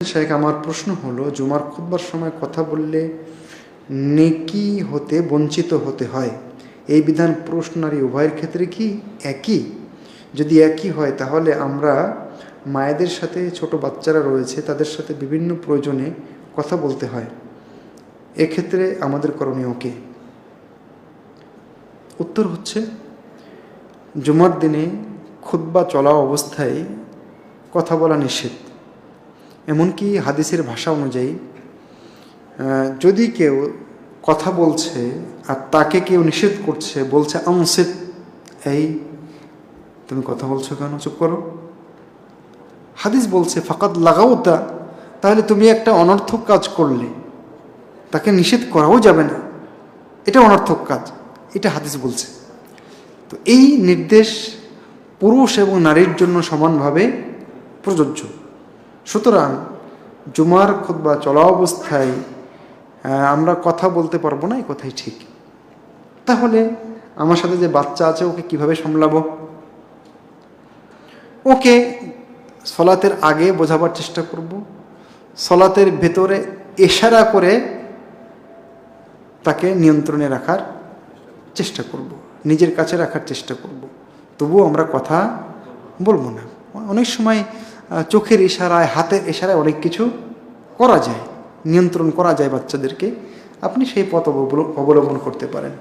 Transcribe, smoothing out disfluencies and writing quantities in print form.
শেখ, আমার প্রশ্ন হলো, জুমার খুতবার সময় কথা বললে নেকি হতে বঞ্চিত হতে হয়, এই বিধান পুরুষ নারী উভয়ের ক্ষেত্রে কি একই? যদি একই হয় তাহলে আমরা মায়েদের সাথে, ছোট বাচ্চারা রয়েছে তাদের সাথে বিভিন্ন প্রয়োজনে কথা বলতে হয়, এক্ষেত্রে আমাদের করণীয় কি? উত্তর হচ্ছে, জুমার দিনে খুতবা চলা অবস্থায় কথা বলা নিষেধ। এমনকি হাদিসের ভাষা অনুযায়ী যদি কেউ কথা বলছে আর তাকে কেউ নিষেধ করছে, বলছে আনসিত, এই তুমি কথা বলছো কেন, চুপ করো, হাদিস বলছে ফাকাদ লাগাওতা, তাহলে তুমি একটা অনর্থক কাজ করলে, তাকে নিষেধ করাও যাবে না, এটা অনর্থক কাজ, এটা হাদিস বলছে। তো এই নির্দেশ পুরুষ এবং নারীর জন্য সমানভাবে প্রযোজ্য। সুতরাং জুমার খুতবা চলা অবস্থায় আমরা কথা বলতে পারবো না, এই কথাই ঠিক। তাহলে আমার সাথে যে বাচ্চা আছে ওকে কিভাবে সামলাবো? ওকে সলাতের আগে বোঝাবার চেষ্টা করব, সলাতের ভেতরে ইশারা করে তাকে নিয়ন্ত্রণে রাখার চেষ্টা করব, নিজের কাছে রাখার চেষ্টা করব, তবুও আমরা কথা বলবো না। অনেক সময় চোখের ইশারায়, হাতের ইশারায় অনেক কিছু করা যায়, নিয়ন্ত্রণ করা যায় বাচ্চাদেরকে। আপনি সেই পথ অবলম্বন করতে পারেন।